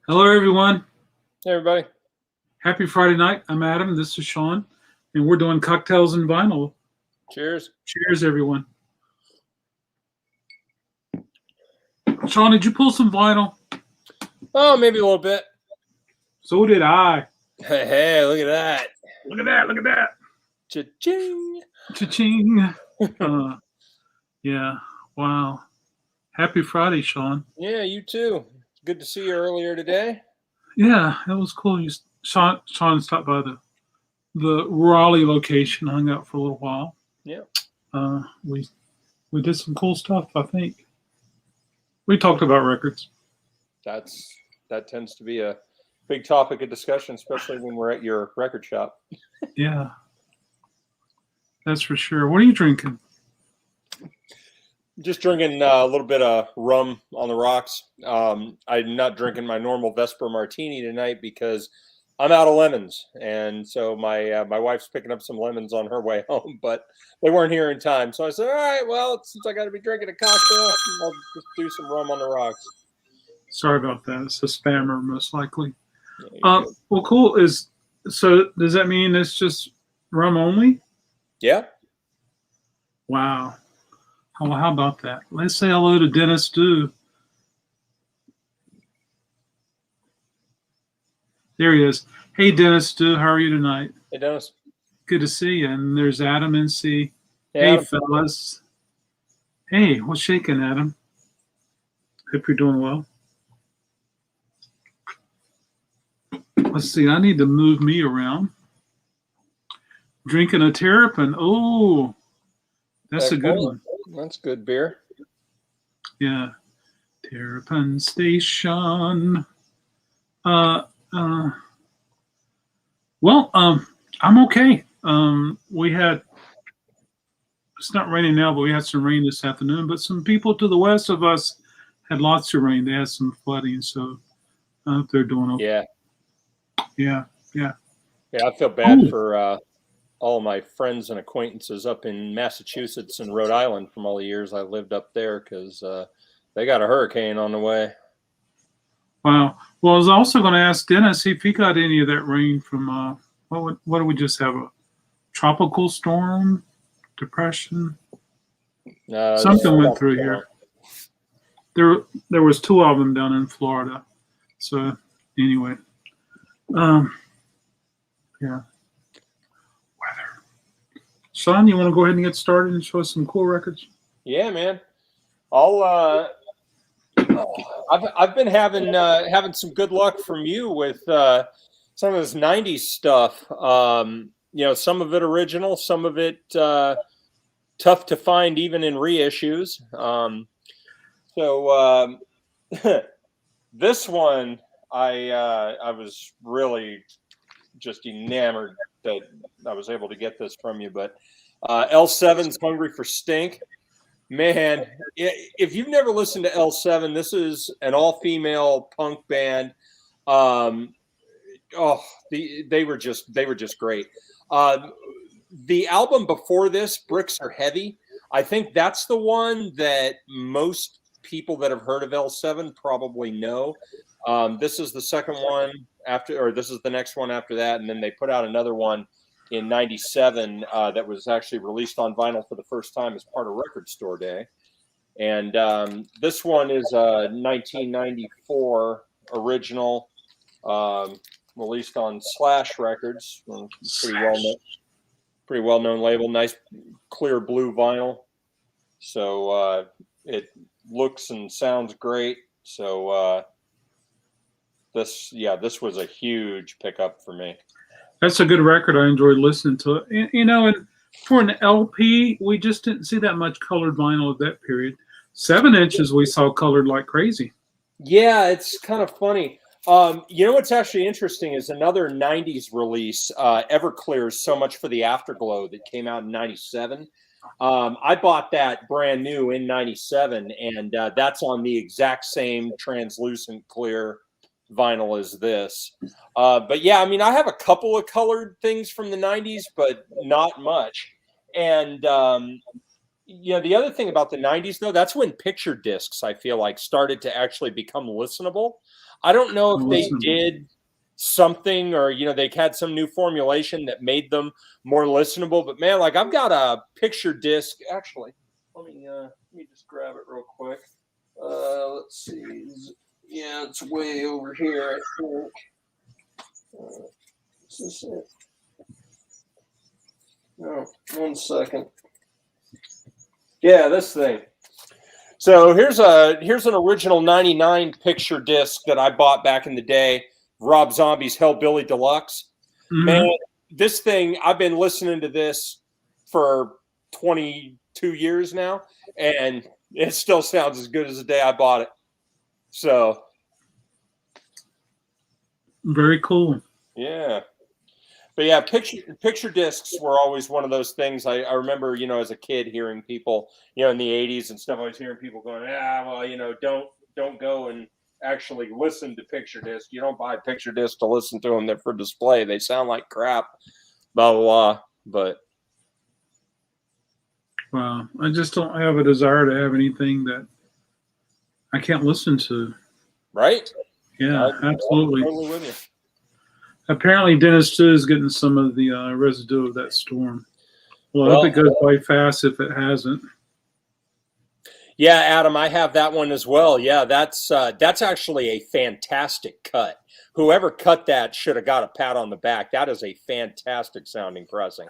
Hello, everyone. Hey, everybody. Happy Friday night. I'm Adam. This is Shawn, and we're doing cocktails and vinyl. Cheers. Cheers, everyone. Shawn, did you pull some vinyl? Oh, maybe a little bit. So did I. Hey, look at that. Look at that. Look at that. Cha-ching. Cha-ching. Yeah. Wow. Happy Friday, Shawn. Yeah, you too. Good to see you earlier today. Yeah, that was cool. Shawn stopped by the Raleigh location, hung out for a little while. Yeah. We did some cool stuff, I think. We talked about records. That tends to be a big topic of discussion, especially when we're at your record shop. Yeah. That's for sure. What are you drinking? Just drinking a little bit of rum on the rocks. I'm not drinking my normal Vesper Martini tonight because I'm out of lemons, and so my wife's picking up some lemons on her way home, but they weren't here in time. So I said, all right, well, since I got to be drinking a cocktail, I'll just do some rum on the rocks. Sorry about that. It's a spammer, most likely. Yeah, well, cool. So does that mean it's just rum only? yeah. Wow. How about that? Let's say hello to Dennis Du. There he is. Hey, Dennis Du, how are you tonight? Hey, Dennis. Good to see you. And there's Adam NC. Hey, Adam. Fellas. Hey, what's shaking, Adam? Hope you're doing well. Let's see. I need to move me around. Drinking a Terrapin. Oh, that's a good one. That's good beer. Yeah. Terrapin Station. Well, I'm okay. It's not raining now, but we had some rain this afternoon. But some people to the west of us had lots of rain. They had some flooding, so I hope they're doing okay. Yeah. Yeah, I feel bad for all my friends and acquaintances up in Massachusetts and Rhode Island from all the years I lived up there because they got a hurricane on the way. Wow. Well, I was also going to ask Dennis if he got any of that rain from what do we just have, a tropical storm, depression? Something went through here. There was two of them down in Florida. So anyway, yeah. Weather. Shawn, you want to go ahead and get started and show us some cool records? Yeah, man. I've been having some good luck from you with some of this '90s stuff. Some of it original, some of it tough to find even in reissues. This one I was really just enamored that I was able to get this from you. But L7's Hungry for Stink. Man, if you've never listened to L7, this is an all-female punk band. They were just great. The album before this, Bricks Are Heavy, I think that's the one that most people that have heard of L7 probably know. This is the second one this is the next one after that, and then they put out another one in '97 that was actually released on vinyl for the first time as part of Record Store Day. And this one is a 1994 original, released on Slash Records, pretty well-known label. Nice clear blue vinyl. So it looks and sounds great. So this was a huge pickup for me. That's a good record. I enjoyed listening to it. And for an LP, we just didn't see that much colored vinyl at that period. 7 inches we saw colored like crazy. Yeah, it's kind of funny. What's actually interesting is another 90s release, Everclear's So Much for the Afterglow, that came out in '97. I bought that brand new in '97, and that's on the exact same translucent clear vinyl as this. But yeah, I mean, I have a couple of colored things from the '90s, but not much. And Yeah, the other thing about the 90s, though, that's when picture discs, I feel like, started to actually become listenable. I don't know if they did something or, they had some new formulation that made them more listenable. But, man, like I've got a picture disc. Actually, let me just grab it real quick. Let's see. Yeah, it's way over here, I think. Is this it? No, 1 second. Yeah, this thing. So here's an original 99 picture disc that I bought back in the day, Rob Zombie's Hellbilly Deluxe. Mm-hmm. Man, this thing, I've been listening to this for 22 years now, and it still sounds as good as the day I bought it. So very cool. Yeah. But yeah, picture discs were always one of those things. I remember, as a kid hearing people, in the 80s and stuff, I was hearing people going, don't go and actually listen to picture discs. You don't buy picture discs to listen to them. They're for display. They sound like crap, blah, blah, blah. But wow, I just don't have a desire to have anything that I can't listen to. Right? Yeah, absolutely. I'm totally with you. Apparently, Dennis too is getting some of the residue of that storm. Well, I hope it goes by fast if it hasn't. Yeah, Adam, I have that one as well. Yeah, that's actually a fantastic cut. Whoever cut that should have got a pat on the back. That is a fantastic sounding pressing.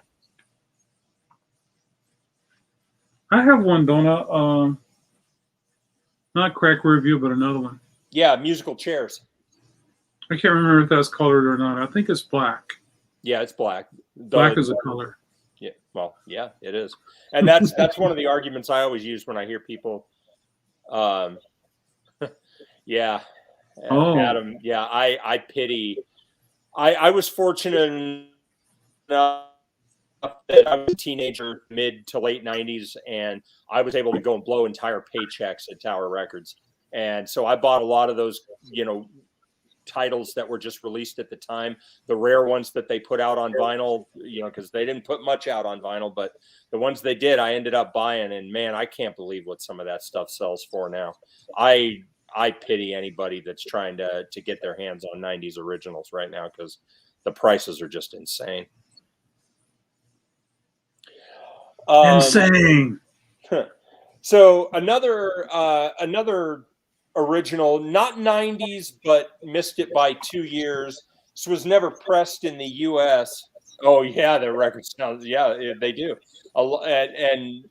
I have one, don't I? Not Crack Review, but another one. Yeah, musical chairs. I can't remember if that's colored or not. I think it's black. Yeah, it's black. Black is a color. Yeah, well, yeah, it is. And that's one of the arguments I always use when I hear people. Yeah. Oh. Adam, yeah, I pity. I was fortunate enough that I was a teenager, mid to late 90s, and I was able to go and blow entire paychecks at Tower Records. And so I bought a lot of those, titles that were just released at the time, the rare ones that they put out on vinyl, because they didn't put much out on vinyl, but the ones they did, I ended up buying. And man, I can't believe what some of that stuff sells for now. I pity anybody that's trying to get their hands on 90s originals right now, because the prices are just insane. Insane. So another original, not 90s, but missed it by 2 years. This was never pressed in the U.S. Oh yeah, their records sound, yeah, they do. And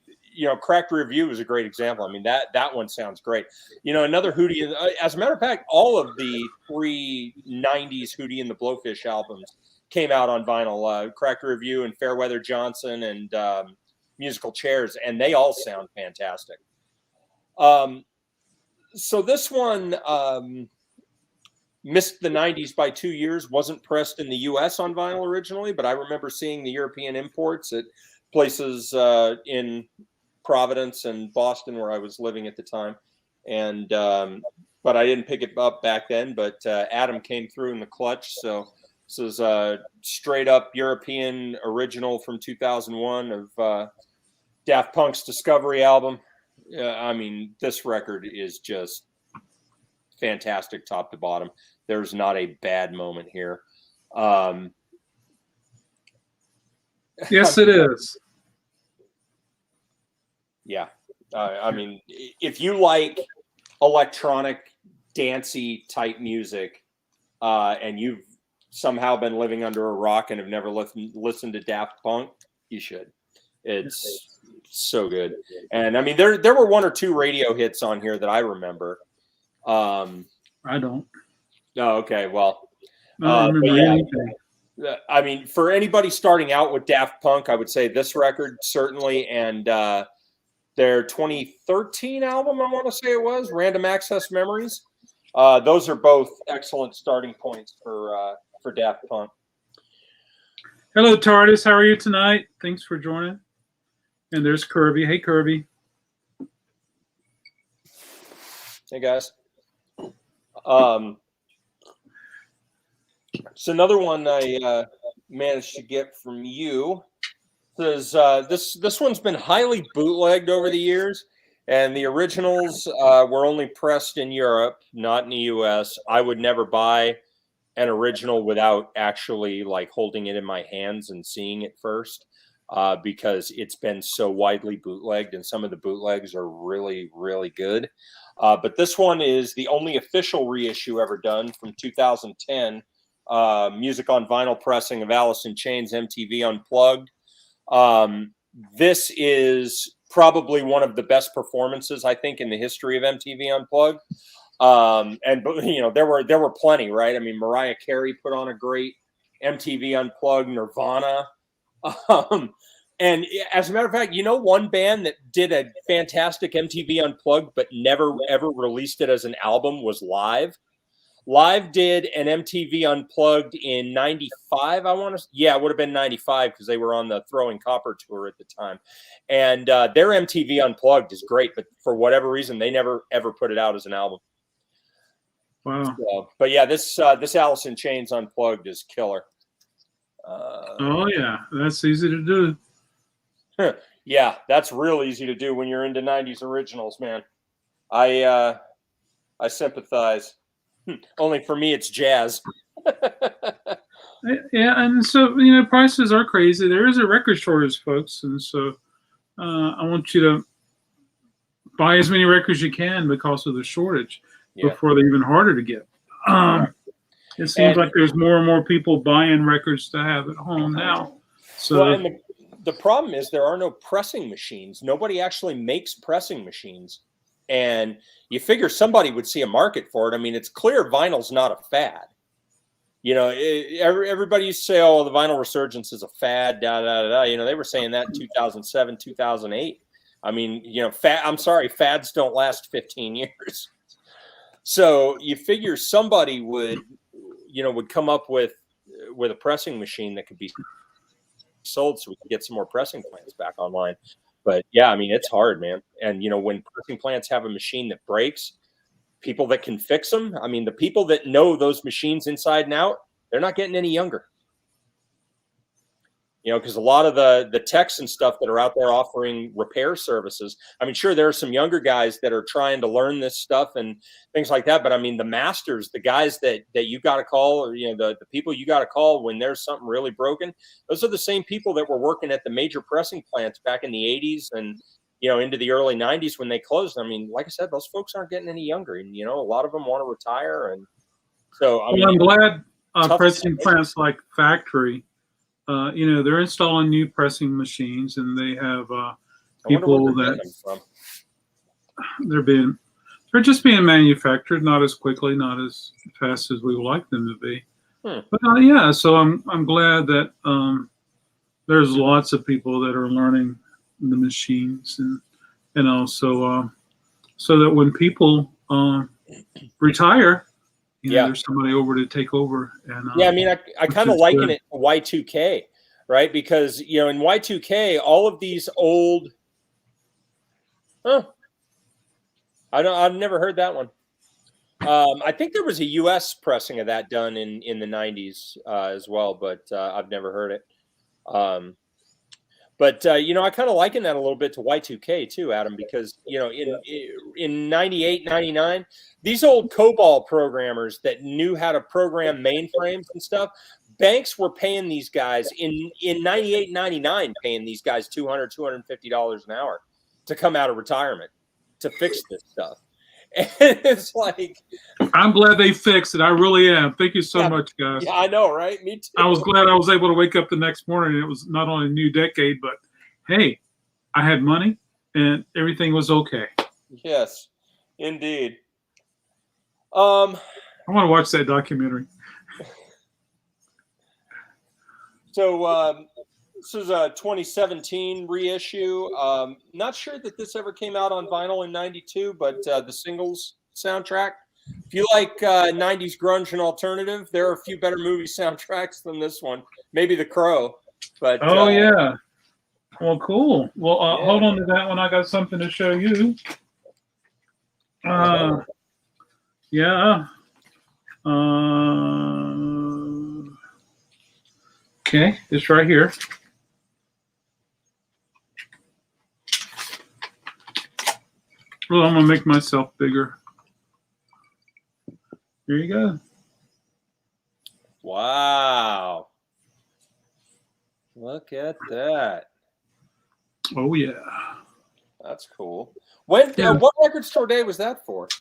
Cracked Review is a great example. I mean, that one sounds great. Another Hootie. As a matter of fact, all of the 3 90s Hootie and the Blowfish albums came out on vinyl. Cracked Review and Fairweather Johnson and Musical Chairs, and they all sound fantastic. So this one missed the 90s by 2 years, wasn't pressed in the U.S. on vinyl originally, but I remember seeing the European imports at places in Providence and Boston where I was living at the time. And but I didn't pick it up back then, but Adam came through in the clutch. So this is a straight up European original from 2001 of Daft Punk's Discovery album. I mean, this record is just fantastic top to bottom. There's not a bad moment here. Yes, it is. Yeah. I mean, if you like electronic, dancey type music, and you've somehow been living under a rock and have never listened to Daft Punk, you should. It's so good. And I mean, there were 1 or 2 radio hits on here that I remember. I don't. Oh, okay. Well, I don't remember anything. I mean, for anybody starting out with Daft Punk, I would say this record certainly, and their 2013 album, I want to say it was Random Access Memories. Those are both excellent starting points for Daft Punk. Hello, TARDIS. How are you tonight? Thanks for joining. And there's Kirby. Hey, Kirby. Hey, guys. So another one I managed to get from you This one's been highly bootlegged over the years, and the originals were only pressed in Europe, not in the U.S. I would never buy an original without actually like holding it in my hands and seeing it first, because it's been so widely bootlegged, and some of the bootlegs are really, really good. But this one is the only official reissue ever done from 2010. Music on vinyl pressing of Alice in Chains MTV Unplugged. This is probably one of the best performances, I think, in the history of MTV Unplugged. And you know, there were plenty, right? I mean, Mariah Carey put on a great MTV Unplugged, Nirvana. And as a matter of fact, you know, one band that did a fantastic MTV Unplugged but never ever released it as an album was Live. Live did an MTV Unplugged in '95. I want to, yeah, it would have been '95 because they were on the Throwing Copper tour at the time. And their MTV Unplugged is great, but for whatever reason, they never ever put it out as an album. Wow. So, but yeah, this Alice in Chains Unplugged is killer. Oh yeah, that's easy to do. Yeah, that's real easy to do when you're into '90s originals, man. I sympathize. Only for me, it's jazz. Yeah, and so you know, prices are crazy. There is a record shortage, folks, and so I want you to buy as many records you can because of the shortage before they're even harder to get. It seems like there's more and more people buying records to have at home now. So, well, and the problem is there are no pressing machines. Nobody actually makes pressing machines. And you figure somebody would see a market for it. I mean, it's clear vinyl's not a fad. You know, everybody used to say, oh, the vinyl resurgence is a fad, da, da, da, da. You know, they were saying that in 2007, 2008. I mean, you know, I'm sorry, fads don't last 15 years. So you figure somebody would come up with a pressing machine that could be sold so we can get some more pressing plants back online. But yeah, I mean, it's hard, man. And, you know, when pressing plants have a machine that breaks, people that can fix them, I mean, the people that know those machines inside and out, they're not getting any younger. You know, because a lot of the techs and stuff that are out there offering repair services, I mean, sure, there are some younger guys that are trying to learn this stuff and things like that. But I mean, the masters, the guys that you got to call, or, you know, the people you got to call when there's something really broken, those are the same people that were working at the major pressing plants back in the 80s and, you know, into the early 90s when they closed. I mean, like I said, those folks aren't getting any younger. And, you know, a lot of them want to retire. And so, I mean, I'm glad pressing plants like Factory, you know, they're installing new pressing machines, and they have people that they're just being manufactured, not as quickly, not as fast as we would like them to be. But yeah, so I'm glad that there's lots of people that are learning the machines, and also so that when people retire, you know, there's somebody over to take over. And yeah, I mean, I kind of liken it to Y2K, right? Because, you know, in Y2K, all of these old, I've never heard that one. I think there was a U.S. pressing of that done in the 90s as well, but I've never heard it. But you know, I kind of liken that a little bit to Y2K too, Adam, because, you know, in 98, 99, these old COBOL programmers that knew how to program mainframes and stuff, banks were paying these guys in 98, 99, paying these guys $200, $250 an hour to come out of retirement to fix this stuff. And it's like, I'm glad they fixed it. I really am. Thank you so much, guys. Yeah, I know, right? Me too. I was glad I was able to wake up the next morning and it was not only a new decade, but hey, I had money and everything was okay. Yes, indeed. I want to watch that documentary. So this is a 2017 reissue. Not sure that this ever came out on vinyl in '92, but the singles soundtrack. If you like 90s grunge and alternative, there are a few better movie soundtracks than this one. Maybe The Crow. But yeah. Well, cool. Well, hold on to that one. I got something to show you. Yeah. Okay, it's right here. Well, I'm gonna make myself bigger. There you go. Wow. Look at that. Oh yeah. That's cool. When? Yeah. What record store day was that for? Is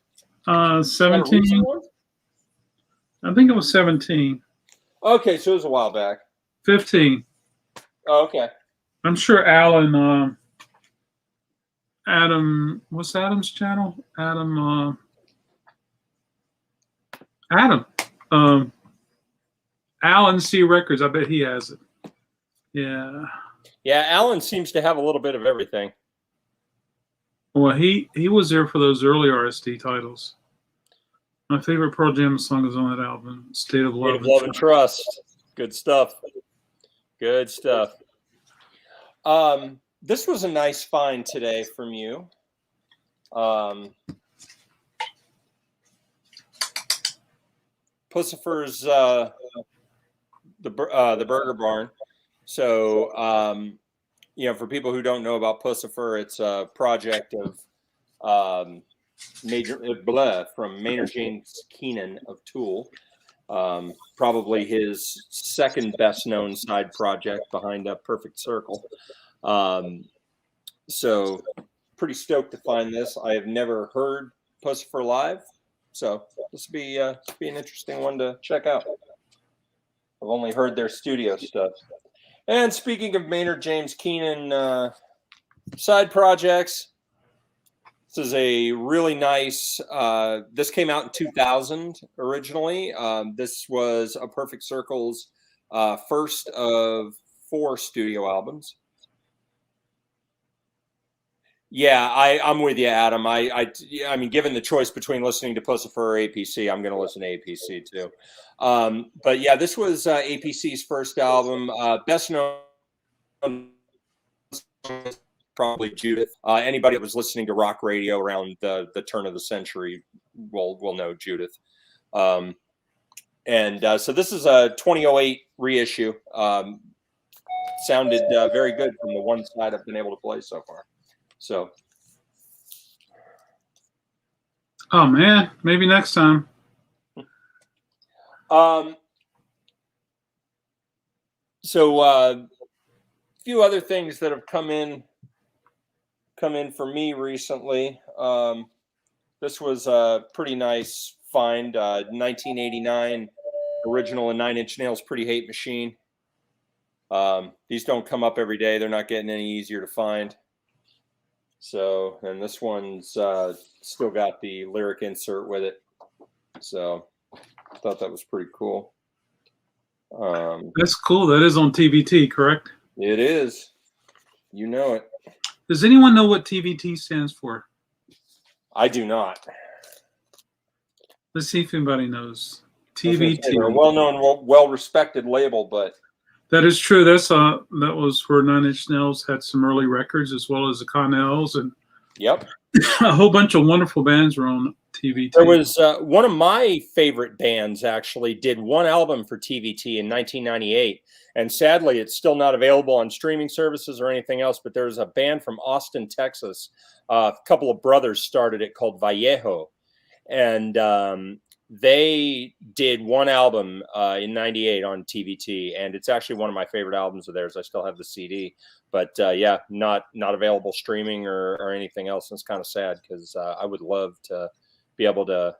that a 17. recent one? I think it was 17. Okay, so it was a while back. 15. Oh, okay. I'm sure Alan, Adam, what's Adam's channel? Adam, Alan C Records. I bet he has it. Yeah. Yeah, Alan seems to have a little bit of everything. Well, he was there for those early RSD titles. My favorite Pearl Jam song is on that album, State of Love, Love and Trust. Good stuff. Good stuff. This was a nice find today from you. Pussifer's the Burger Barn. So you know, for people who don't know about Pussifer, it's a project of from Maynard James Keenan of Tool. Probably his second best known side project behind a Perfect Circle. So pretty stoked to find this. I have never heard Pussifer live, so this will be an interesting one to check out. I've only heard their studio stuff. And speaking of Maynard James Keenan side projects, this is a really nice, this came out in 2000 originally. This was a Perfect Circle's first of 4 studio albums. Yeah, I'm with you, Adam. I mean, given the choice between listening to Pussifer or APC, I'm going to listen to APC too. But yeah, this was APC's first album. Best known probably Judith. Anybody that was listening to rock radio around the turn of the century will know Judith. So this is a 2008 reissue. Sounded very good from the one side I've been able to play so far. So, Oh man, maybe next time. So a few other things that have come in for me recently. This was a pretty nice find. 1989 original and 9 Inch Nails Pretty Hate Machine. These don't come up every day. They're not getting any easier to find. So, and this one's still got the lyric insert with it. So, I thought that was pretty cool. That's cool. That is on TVT, correct? It is. You know it. Does anyone know what TVT stands for? I do not. Let's see if anybody knows. TVT. They're a well-known, well-respected label, but that is true. That was where 9 Inch Nails had some early records, as well as the Connells, and yep, a whole bunch of wonderful bands were on TVT. There was one of my favorite bands actually did one album for TVT in 1998, and sadly, it's still not available on streaming services or anything else. But there's a band from Austin, Texas. A couple of brothers started it called Vallejo, and they did one album in '98 on TVT, and it's actually one of my favorite albums of theirs. I still have the CD, but yeah, not available streaming or anything else. And it's kind of sad because I would love to be able to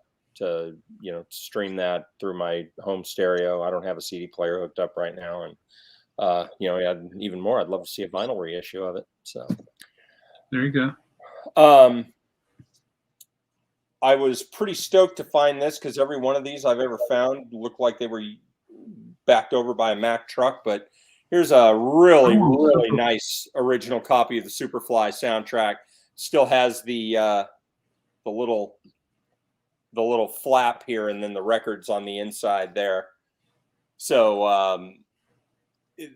stream that through my home stereo. I don't have a CD player hooked up right now, and even more, I'd love to see a vinyl reissue of it. So there you go. I was pretty stoked to find this because every one of these I've ever found looked like they were backed over by a Mack truck. But here's a really nice original copy of the Superfly soundtrack. Still has the little flap here, and then the records on the inside there. So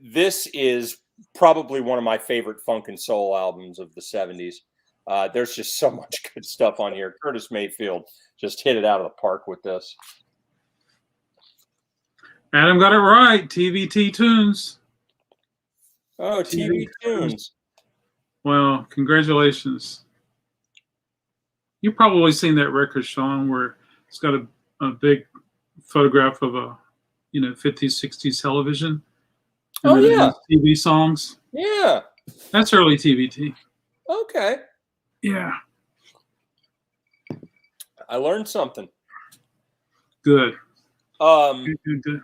this is probably one of my favorite funk and soul albums of the 70s. There's just so much good stuff on here. Curtis Mayfield just hit it out of the park with this. Adam got it right. TVT Tunes. Oh, TV Tunes. Well, congratulations. You've probably seen that record, Shawn, where it's got a big photograph of a 50s, 60s television, and Oh then it yeah, has TV songs. yeah. That's early TVT. Okay, Yeah, I learned something. good. Um, Good.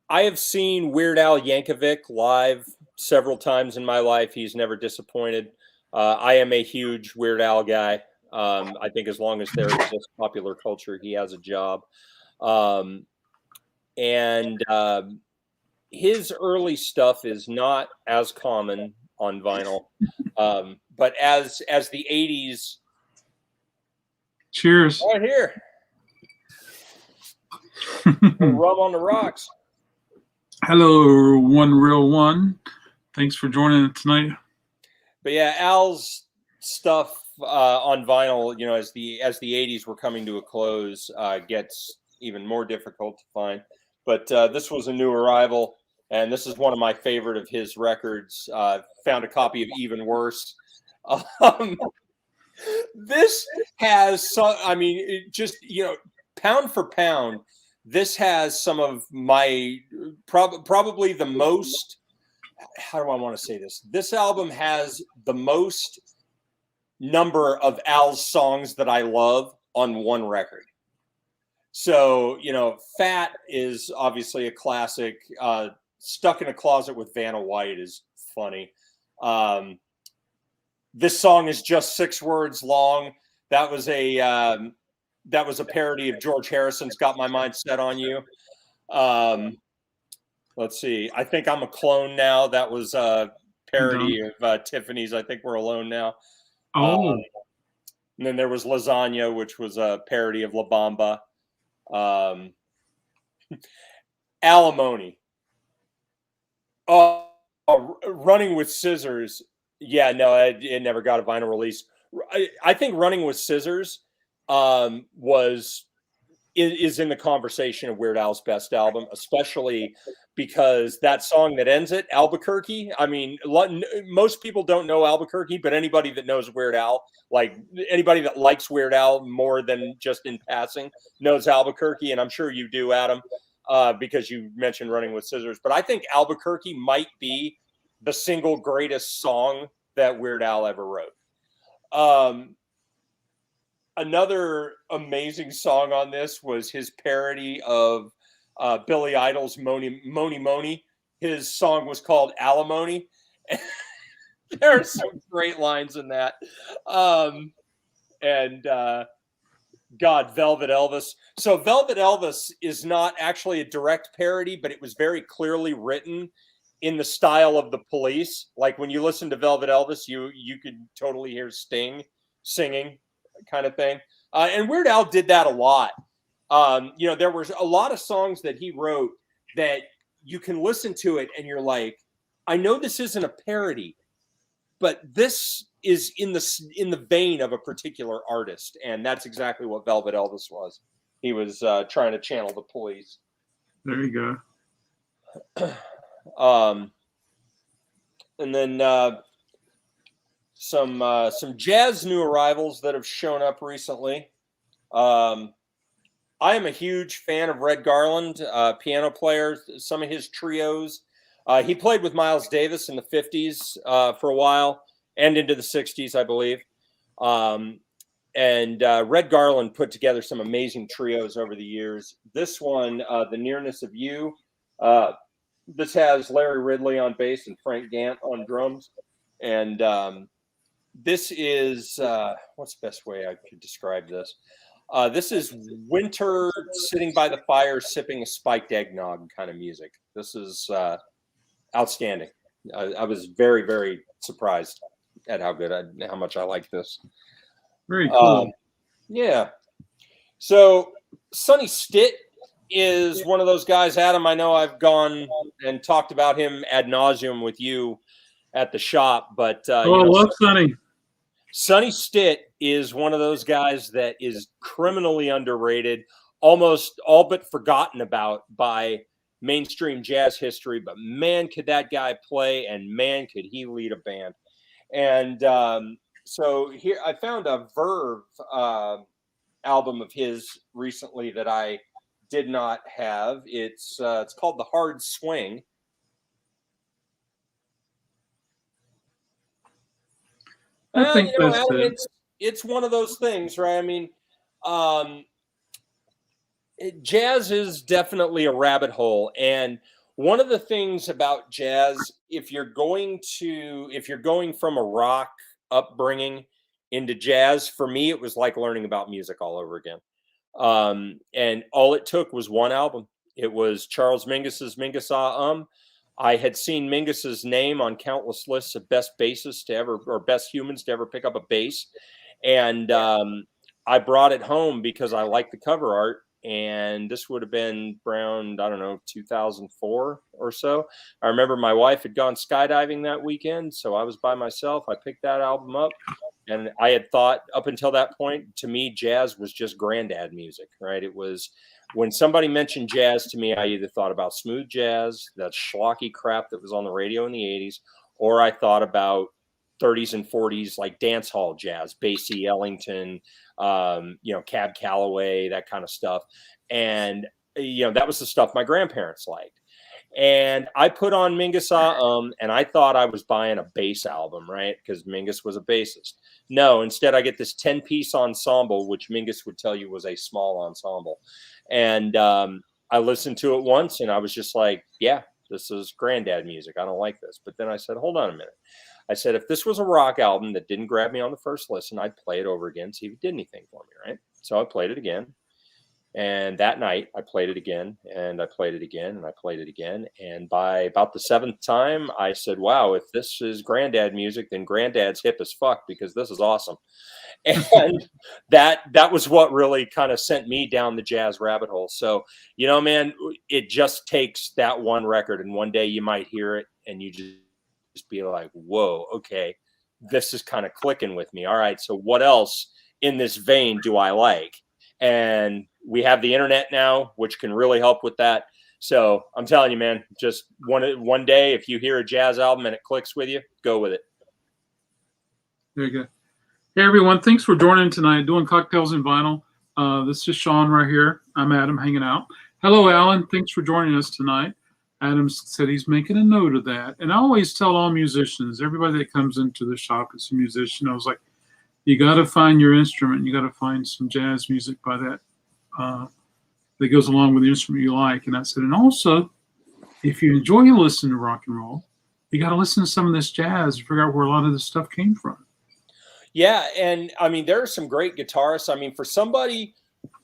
I have seen Weird Al Yankovic live several times in my life. He's never disappointed. I am a huge Weird Al guy. I think as long as there exists popular culture, he has a job. Um, and his early stuff is not as common on vinyl, but as the '80s, Cheers. right here, rub on the rocks. Hello, One Real One. Thanks for joining tonight. But yeah, Al's stuff on vinyl, as the '80s were coming to a close, gets even more difficult to find. But this was a new arrival, and this is one of my favorite of his records. Found a copy of Even Worse. This has some. I mean, pound for pound, this has some of my probably the most. How do I want to say this? This album has the most number of Al's songs that I love on one record. So, Fat is obviously a classic. Stuck in a Closet with Vanna White is funny. This song is just 6 words long. That was a parody of George Harrison's Got My Mind Set on You. Let's see. I Think I'm a Clone Now. That was a parody of Tiffany's I Think We're Alone Now. Oh. And then there was Lasagna, which was a parody of La Bamba. Alimony. Running with Scissors. Yeah, no, it never got a vinyl release. I think Running with Scissors is in the conversation of Weird Al's best album, especially because that song that ends it, Albuquerque. I mean, most people don't know Albuquerque, but anybody that knows Weird Al, like anybody that likes Weird Al more than just in passing, knows Albuquerque, and I'm sure you do, Adam, because you mentioned Running with Scissors. But I think Albuquerque might be the single greatest song that Weird Al ever wrote. Another amazing song on this was his parody of Billy Idol's Moni Moni. His song was called Alimony. There are some great lines in that. Velvet Elvis. So Velvet Elvis is not actually a direct parody, but it was very clearly written in the style of the Police. Like when you listen to Velvet Elvis, you could totally hear Sting singing, kind of thing. And Weird Al did that a lot. There was a lot of songs that he wrote that you can listen to it and you're like, I know this isn't a parody, but this is in the vein of a particular artist. And that's exactly what Velvet Elvis was. He was trying to channel the Police. There you go. And then some jazz new arrivals that have shown up recently. I am a huge fan of Red Garland, piano player. Some of his trios. He played with Miles Davis in the 50s for a while and into the 60s, I believe. Red Garland put together some amazing trios over the years. This one, The Nearness of You, this has Larry Ridley on bass and Frank Gant on drums. And this is, what's the best way I could describe this? This is winter sitting by the fire, sipping a spiked eggnog kind of music. This is outstanding. I was very, very surprised at how much I like this. Very cool. Yeah. So Sonny Stitt is one of those guys, Adam. I know I've gone and talked about him ad nauseum with you at the shop, but I love Sonny. Sonny Stitt is one of those guys that is criminally underrated, almost all but forgotten about by mainstream jazz history. But man, could that guy play, and man, could he lead a band. And So here I found a Verve album of his recently that I did not have. It's called The Hard Swing. I think that's Adam, it's one of those things, right? I mean, jazz is definitely a rabbit hole, and one of the things about jazz, if you're going from a rock upbringing into jazz, for me, it was like learning about music all over again. And all it took was one album. It was Charles Mingus's Mingus Ah. I had seen Mingus's name on countless lists of best bassists to ever, or best humans to ever pick up a bass. And I brought it home because I liked the cover art. And this would have been around, I don't know, 2004 or so. I remember my wife had gone skydiving that weekend, so I was by myself. I picked that album up, and I had thought up until that point, to me, jazz was just granddad music, right? It was, when somebody mentioned jazz to me, I either thought about smooth jazz, that schlocky crap that was on the radio in the 80s, or I thought about 30s and 40s, like dance hall jazz, Basie Ellington, Cab Calloway, that kind of stuff. And, that was the stuff my grandparents liked. And I put on Mingus and I thought I was buying a bass album, right? Because Mingus was a bassist. No, instead I get this 10-piece ensemble, which Mingus would tell you was a small ensemble. And I listened to it once and I was just like, yeah, this is granddad music. I don't like this. But then I said, hold on a minute. I said, if this was a rock album that didn't grab me on the first listen, I'd play it over again, see if it did anything for me, right? So I played it again. And that night I played it again, and I played it again, and I played it again. And by about the seventh time, I said, wow, if this is granddad music, then granddad's hip as fuck, because this is awesome. And that was what really kind of sent me down the jazz rabbit hole. So, man, it just takes that one record, and one day you might hear it and you just be like, whoa, okay, this is kind of clicking with me. All right, so what else in this vein do I like? And we have the internet now, which can really help with that. So I'm telling you, man, just one day, if you hear a jazz album and it clicks with you, go with it. Very good. Hey, everyone. Thanks for joining tonight, doing Cocktails and Vinyl. This is Shawn right here. I'm Adam, hanging out. Hello, Alan. Thanks for joining us tonight. Adam said he's making a note of that. And I always tell all musicians, everybody that comes into the shop is a musician. I was like, you got to find your instrument. You got to find some jazz music by that that goes along with the instrument you like. And I said, and also, if you enjoy listening to rock and roll, you got to listen to some of this jazz and figure out where a lot of this stuff came from. Yeah, and I mean, there are some great guitarists. I mean, for somebody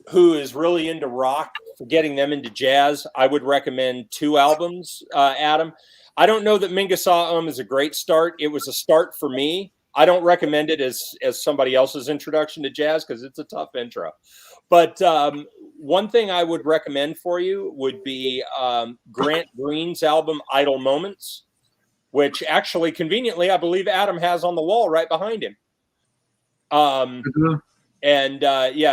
who is really into rock, for getting them into jazz, I would recommend two albums, Adam. I don't know that Mingus is a great start. It was a start for me. I don't recommend it as somebody else's introduction to jazz because it's a tough intro. But one thing I would recommend for you would be Grant Green's album, Idle Moments, which actually, conveniently, I believe Adam has on the wall right behind him.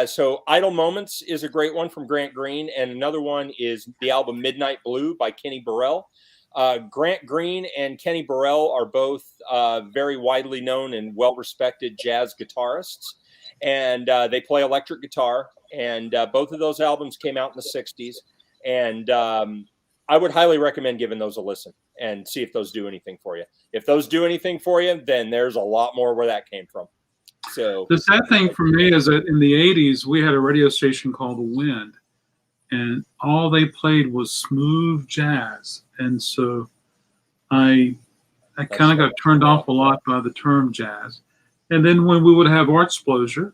So Idle Moments is a great one from Grant Green. And another one is the album Midnight Blue by Kenny Burrell. Grant Green and Kenny Burrell are both very widely known and well-respected jazz guitarists. And they play electric guitar. And both of those albums came out in the 60s. And I would highly recommend giving those a listen and see if those do anything for you. If those do anything for you, then there's a lot more where that came from. So the sad thing for me is that in the 80s, we had a radio station called The Wind, and all they played was smooth jazz. And so I kind of got turned off a lot by the term jazz. And then when we would have Artsplosure,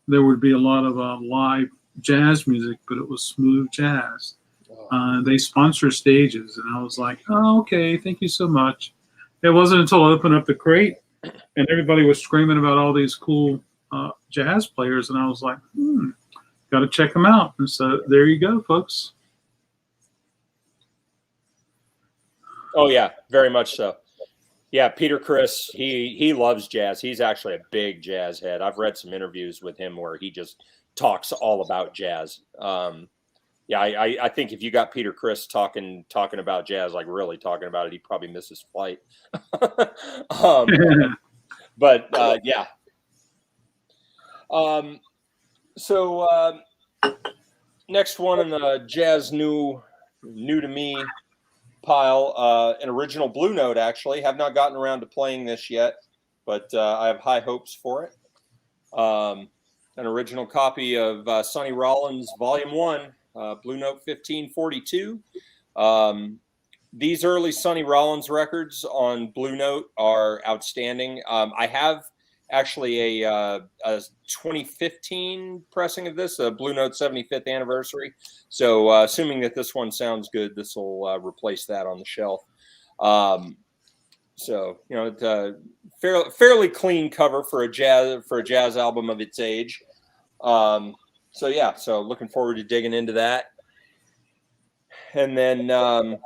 there would be a lot of live jazz music, but it was smooth jazz. They sponsor stages, and I was like, oh, okay, thank you so much. It wasn't until I opened up the Krate and everybody was screaming about all these cool jazz players, and I was like, got to check them out. And so there you go, folks. Oh, yeah, very much so. Yeah, Peter Criss, he loves jazz. He's actually a big jazz head. I've read some interviews with him where he just talks all about jazz. I think if you got Peter Criss talking about jazz, like really talking about it, he'd probably miss his flight. Yeah, So next one in the jazz new to me pile, an original Blue Note. Actually, have not gotten around to playing this yet, but I have high hopes for it. An original copy of Sonny Rollins Volume 1, Blue Note 1542. These early Sonny Rollins records on Blue Note are outstanding. I have actually a 2015 pressing of this, a Blue Note 75th anniversary. So assuming that this one sounds good, this will replace that on the shelf. So, you know, it's a fairly clean cover for a jazz album of its age. So yeah, so looking forward to digging into that. And then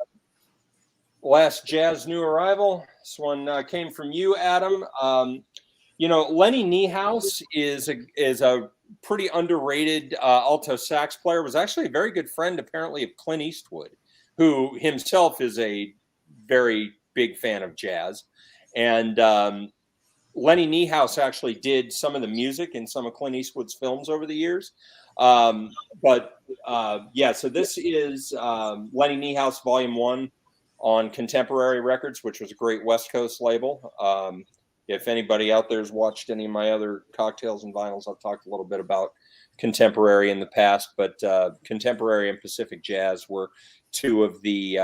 last jazz new arrival. This one came from you, Adam. You know, Lenny Niehaus is a pretty underrated alto sax player. Was actually a very good friend, apparently, of Clint Eastwood, who himself is a very big fan of jazz. And Lenny Niehaus actually did some of the music in some of Clint Eastwood's films over the years. Yeah, so this is Lenny Niehaus Volume 1 on Contemporary Records, which was a great West Coast label. If anybody out there has watched any of my other Cocktails and Vinyls, I've talked a little bit about Contemporary in the past, but Contemporary and Pacific Jazz were two of the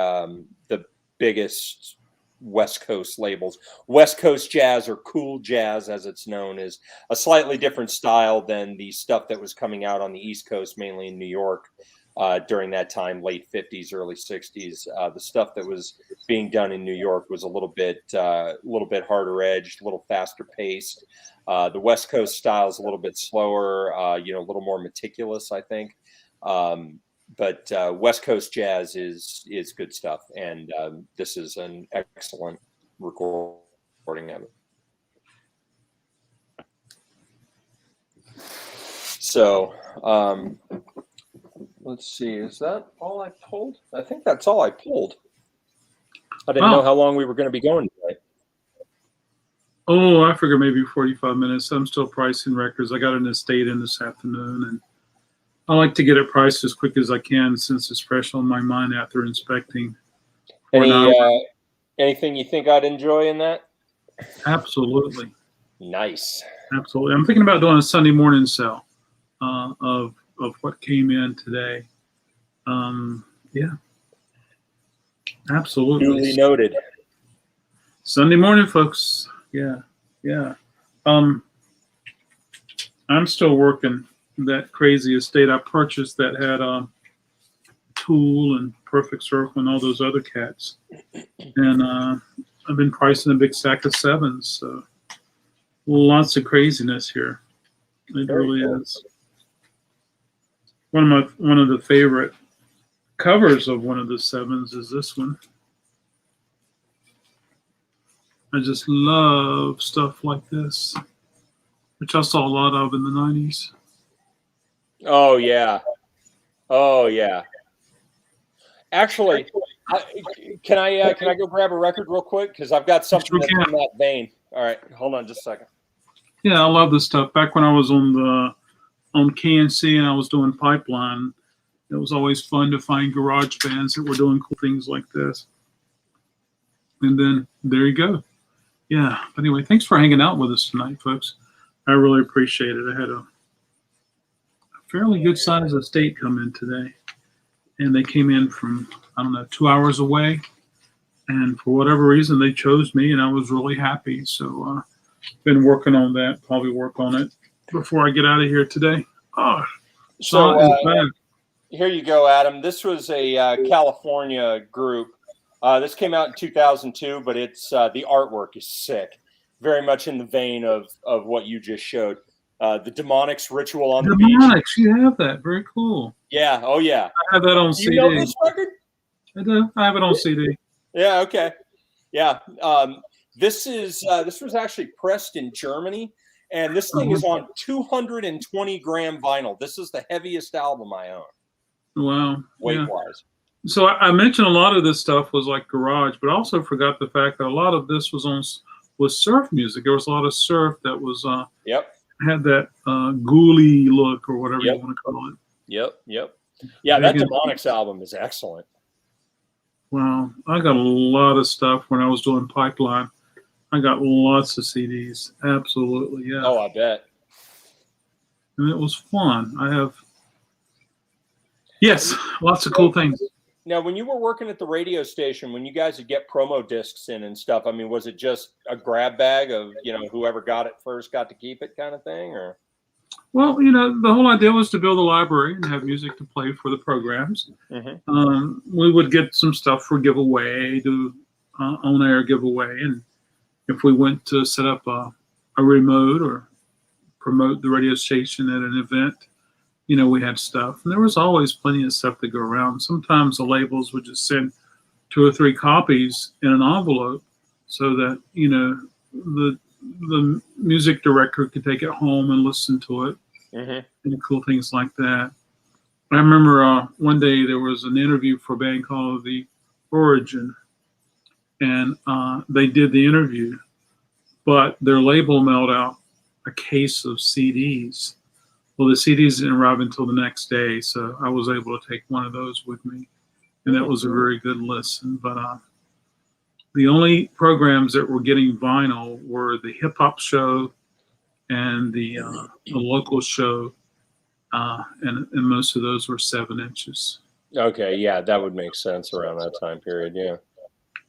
biggest West Coast labels. West Coast jazz, or cool jazz as it's known, is a slightly different style than the stuff that was coming out on the East Coast, mainly in New York during that time, late 50s, early 60s. The stuff that was being done in New York was a little bit harder edged, a little faster paced. The West Coast style is a little bit slower, a little more meticulous, I think. But West Coast jazz is good stuff, and this is an excellent recording of it. So let's see, is that all I pulled? I think that's all I pulled. I didn't know how long we were going to be going today. Oh, I figured maybe 45 minutes. I'm still pricing records. I got an estate in this afternoon, and I like to get it priced as quick as I can since it's fresh on my mind after inspecting. Anything you think I'd enjoy in that? Absolutely. Nice. Absolutely. I'm thinking about doing a Sunday morning sale of what came in today. Yeah. Absolutely. Duly noted. Sunday morning, folks. Yeah. I'm still working that crazy estate I purchased that had Tool and Perfect Circle and all those other cats. And I've been pricing a big sack of sevens. So lots of craziness here. It really is. One of the favorite covers of one of the sevens is this one. I just love stuff like this, which I saw a lot of in the 90s. Oh yeah. Actually, can I go grab a record real quick, because I've got something that's in that vein. All right, hold on just a second. Yeah, I love this stuff. Back when I was on KNC and I was doing Pipeline, it was always fun to find garage bands that were doing cool things like this. And then there you go. Yeah. But anyway, thanks for hanging out with us tonight, folks. I really appreciate it. I had a fairly good sized estate come in today, and they came in from, 2 hours away, and for whatever reason they chose me, and I was really happy. So been working on that, probably work on it before I get out of here today. So here you go, Adam. This was a California group. This came out in 2002, but it's the artwork is sick, very much in the vein of what you just showed. The Demonics Ritual on the Beach. Demonics, you have that. Very cool. Yeah. Oh, yeah. I have that on CD. You know this record? I do. I have it on CD. Yeah. Okay. Yeah. This was actually pressed in Germany, and this thing is on 220 gram vinyl. This is the heaviest album I own. Wow. Weight-wise. So I mentioned a lot of this stuff was like garage, but I also forgot the fact that a lot of this was surf music. There was a lot of surf that was had that ghouly look or whatever you want to call it. Yep. Yeah, that Demonics album is excellent. Well, I got a lot of stuff when I was doing Pipeline. I got lots of CDs. Absolutely, yeah. Oh, I bet. And it was fun. Yes, lots of cool things. Now, when you were working at the radio station, when you guys would get promo discs in and stuff, I mean, was it just a grab bag of, whoever got it first got to keep it kind of thing, or? Well, the whole idea was to build a library and have music to play for the programs. Mm-hmm. We would get some stuff for giveaway, do on-air giveaway, and if we went to set up a remote or promote the radio station at an event, we had stuff. And there was always plenty of stuff to go around. Sometimes the labels would just send 2 or 3 copies in an envelope so that, the music director could take it home and listen to it. Mm-hmm. And cool things like that. I remember one day there was an interview for a band called The Origin, and they did the interview, but their label mailed out a case of CDs. Well, the CDs didn't arrive until the next day, so I was able to take one of those with me, and that was a very good listen. But the only programs that were getting vinyl were the hip hop show and the local show, and most of those were 7 inches. Okay, yeah, that would make sense around that time period, yeah.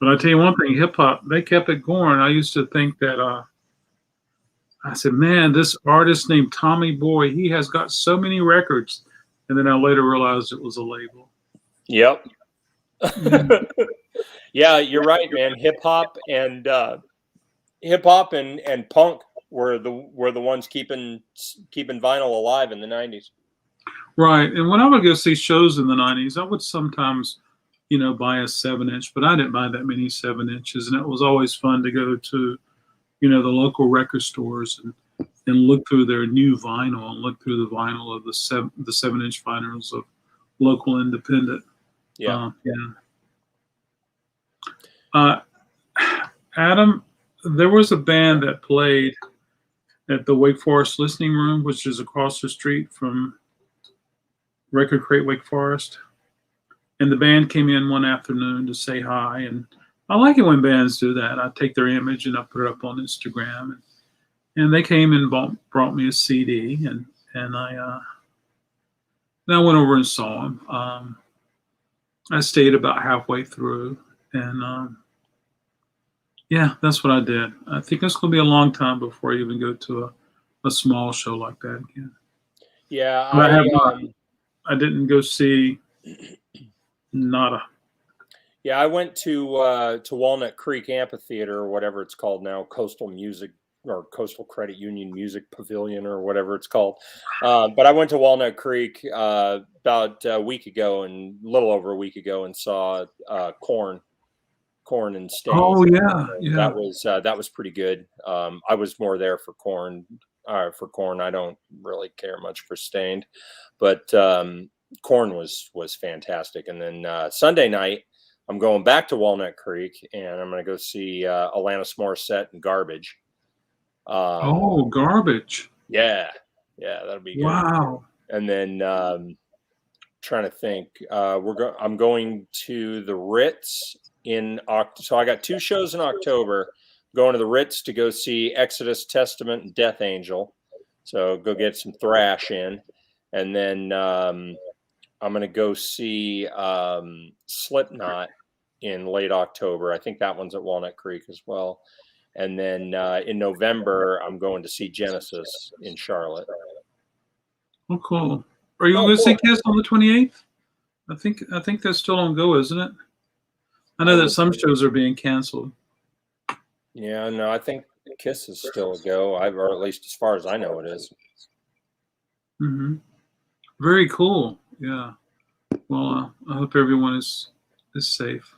But I tell you one thing, hip hop, they kept it going. I used to think that I said, man, this artist named Tommy Boy, he has got so many records, and then I later realized it was a label. Yep. Yeah, you're right, man. Hip hop and punk were the ones keeping vinyl alive in the 90s. Right. And when I would go see shows in the 90s, I would sometimes, buy a 7-inch, but I didn't buy that many 7 inches. And it was always fun to go to, the local record stores and look through their new vinyl and look through the vinyl of the 7-inch vinyls of local independent. Yeah. Adam, there was a band that played at the Wake Forest Listening Room, which is across the street from RecordKrate Wake Forest. And the band came in one afternoon to say hi. And I like it when bands do that. I take their image and I put it up on Instagram. And they came and brought me a CD. And I went over and saw them. I stayed about halfway through. And yeah, that's what I did. I think it's going to be a long time before I even go to a small show like that again. Yeah, I didn't go see nada. Yeah, I went to Walnut Creek Amphitheater or whatever it's called now, Coastal Music or Coastal Credit Union Music Pavilion or whatever it's called. But I went to Walnut Creek about a week ago, and a little over a week ago, and saw Korn and Stain. Oh yeah. That was pretty good. I was more there for Korn. I don't really care much for Stained, but Korn was fantastic. And then Sunday night, I'm going back to Walnut Creek, and I'm going to go see Alanis Morissette and Garbage. Garbage. Yeah, that'll be good. Wow. And then trying to think, I'm going to the Ritz in October. So I got 2 shows in October. Going to the Ritz to go see Exodus, Testament, and Death Angel. So go get some thrash in. And then I'm going to go see Slipknot in late October. I think that one's at Walnut Creek as well. And then in November, I'm going to see Genesis in Charlotte. Oh, cool. Are you going to see Kiss on the 28th? I think that's still on go, isn't it? I know that some shows are being canceled. Yeah, no, I think Kiss is still a go, or at least as far as I know it is. Mm-hmm. Very cool. Yeah. Well, I hope everyone is safe.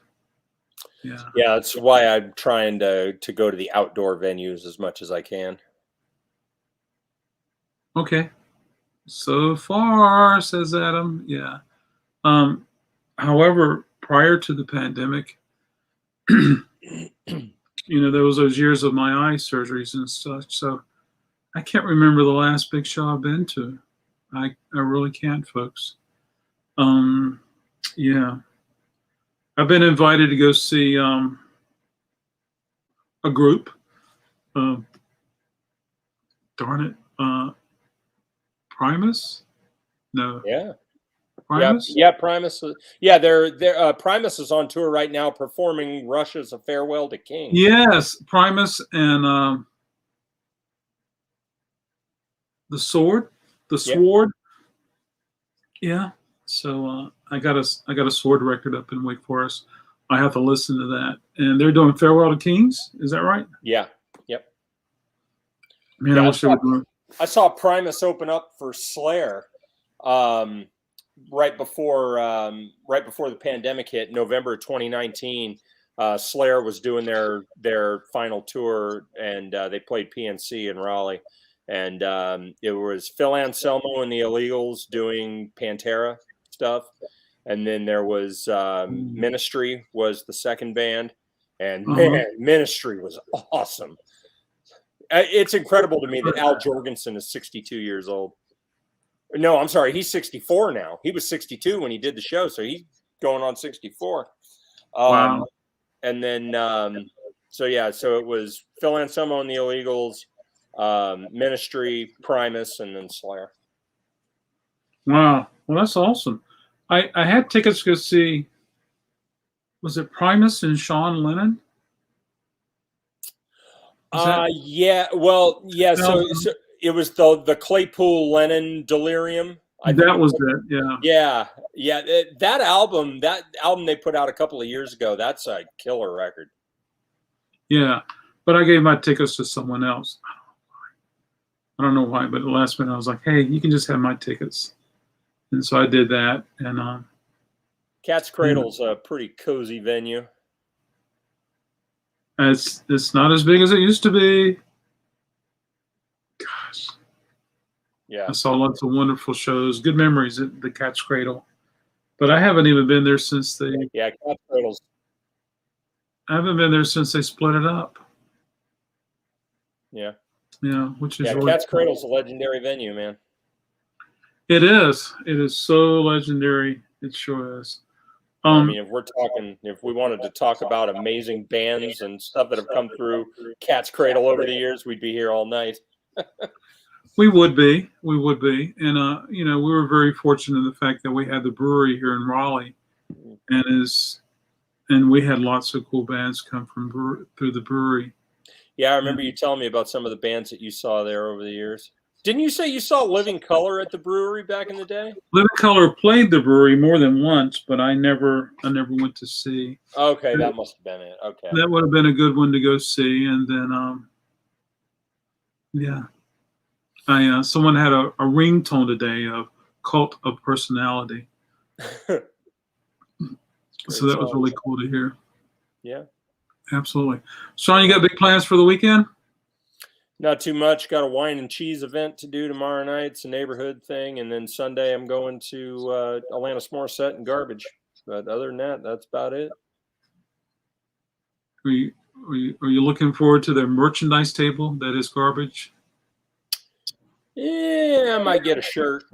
Yeah. Yeah, that's why I'm trying to go to the outdoor venues as much as I can. Okay. So far, says Adam. Yeah. However, prior to the pandemic, there was those years of my eye surgeries and such. So I can't remember the last big show I've been to. I really can't, folks. Yeah, I've been invited to go see a group. Darn it, Primus? No, Yeah. Primus. Yeah, Primus. Yeah, they're Primus is on tour right now, performing Rush's "A Farewell to Kings." Yes, Primus and the Sword. The Sword. Yeah. So I got a Sword record up in Wake Forest. I have to listen to that, and they're doing "Farewell to Kings." Is that right? Yeah. Yep. Man, I wish they were doing. I saw Primus open up for Slayer. Right before the pandemic hit, November 2019, Slayer was doing their final tour, and they played PNC in Raleigh, and it was Phil Anselmo and the Illegals doing Pantera stuff, and then there was Ministry was the second band, and man, Ministry was awesome. It's incredible to me that Al Jorgensen is 62 years old. No, I'm sorry. He's 64 now. He was 62 when he did the show, so he's going on 64. Wow. And then, so it was Phil Anselmo and the Illegals, Ministry, Primus, and then Slayer. Wow. Well, that's awesome. I had tickets to go see, was it Primus and Shawn Lennon? Yeah. Well, yeah. So it was the Claypool Lennon Delirium. That was it. Yeah. Yeah. That album they put out a couple of years ago, that's a killer record. Yeah. But I gave my tickets to someone else. I don't know why, but at the last minute I was like, hey, you can just have my tickets. And so I did that. And Cat's Cradle's a pretty cozy venue. It's not as big as it used to be. Gosh. Yeah. I saw lots of wonderful shows. Good memories at the Cat's Cradle. But I haven't even been there since they. Yeah, Cat's Cradle's. I haven't been there since they split it up. Yeah. Yeah, which is really Cat's Cradle's a legendary venue, man. It is. It is so legendary. It sure is. I mean, if we wanted to talk about amazing bands and stuff that have come through Cat's Cradle over the years, we'd be here all night. We would be, and we were very fortunate in the fact that we had the brewery here in Raleigh, and we had lots of cool bands come from through the brewery. Yeah, I remember you telling me about some of the bands that you saw there over the years. Didn't you say you saw Living Colour at the brewery back in the day? Living Colour played the brewery more than once, but I never went to see. Okay, that must have been it. Okay, that would have been a good one to go see, and then someone had a ringtone today of Cult of Personality. So that was really cool to hear. Yeah, absolutely. Shawn, you got big plans for the weekend? Not too much. Got a wine and cheese event to do tomorrow night. It's a neighborhood thing, and then Sunday I'm going to Alanis Morissette and Garbage. But other than that, that's about it. Are you looking forward to their merchandise table that is Garbage? Yeah, I might get a shirt.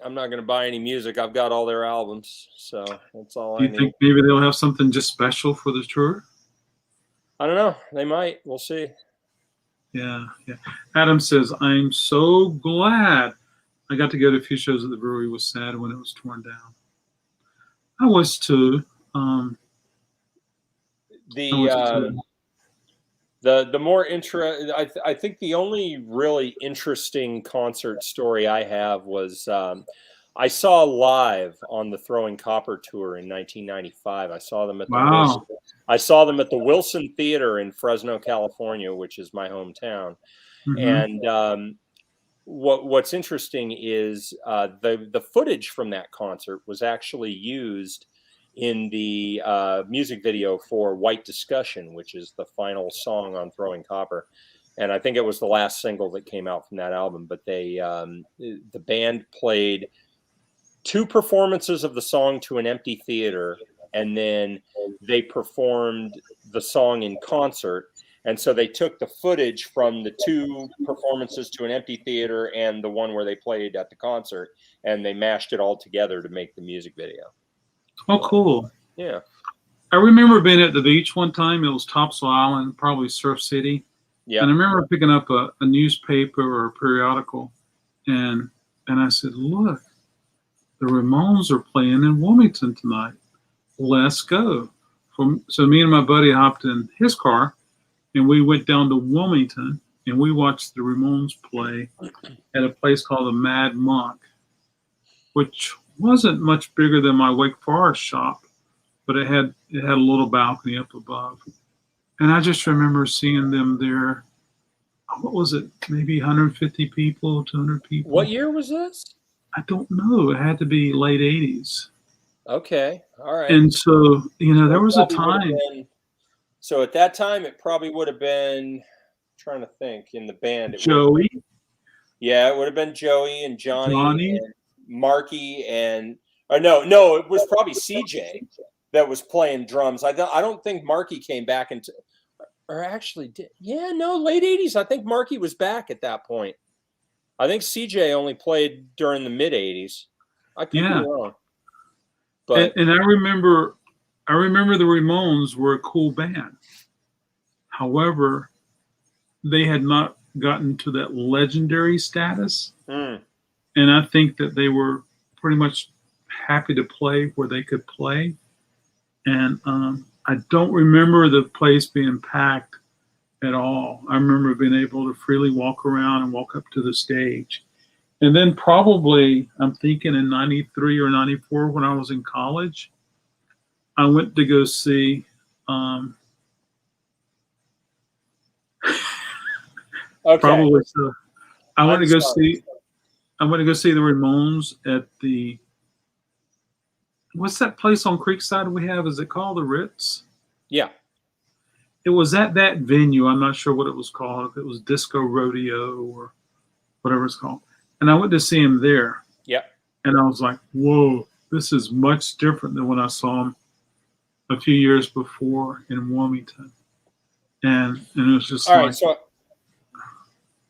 I'm not going to buy any music. I've got all their albums, so that's all I need. Do you think maybe they'll have something just special for the tour? I don't know. They might. We'll see. Yeah. Adam says, I'm so glad I got to go to a few shows at the brewery. Was sad when it was torn down. I was too. The more I think the only really interesting concert story I have was I saw live on the Throwing Copper tour in 1995. I saw them at the Wilson Theater in Fresno, California, which is my hometown. Mm-hmm. And what's interesting is the footage from that concert was actually used in the music video for White Discussion, which is the final song on Throwing Copper. And I think it was the last single that came out from that album. But the band played 2 performances of the song to an empty theater, and then they performed the song in concert. And so they took the footage from the 2 performances to an empty theater and the one where they played at the concert, and they mashed it all together to make the music video. Oh, cool. Yeah. I remember being at the beach one time. It was Topsail Island, probably Surf City. Yeah. And I remember picking up a newspaper or a periodical, and I said, look, the Ramones are playing in Wilmington tonight. Let's go. So me and my buddy hopped in his car, and we went down to Wilmington, and we watched the Ramones play at a place called the Mad Monk, which wasn't much bigger than my Wake Forest shop, but it had a little balcony up above. And I just remember seeing them there. What was it? Maybe 150 people, 200 people. What year was this? I don't know. It had to be late 80s. Okay. All right. And so, there was a time. So at that time, it probably would have been, I'm trying to think, in the band. Joey. Yeah, it would have been Joey and Johnny. And Marky no, it was probably CJ that was playing drums. I don't think Marky came back into, or actually did. Yeah, no, late 80s. I think Marky was back at that point. I think CJ only played during the mid 80s. I could be wrong. But and I remember the Ramones were a cool band. However, they had not gotten to that legendary status. And I think that they were pretty much happy to play where they could play. And I don't remember the place being packed at all. I remember being able to freely walk around and walk up to the stage. And then probably, I'm thinking in 93 or 94 when I was in college, I went to go see probably so. I went to go see the Ramones at the, what's that place on Creekside we have? Is it called the Ritz? Yeah. It was at that venue. I'm not sure what it was called. If it was Disco Rodeo or whatever it's called. And I went to see him there. Yeah. And I was like, whoa, this is much different than when I saw him a few years before in Wilmington. And it was just all right.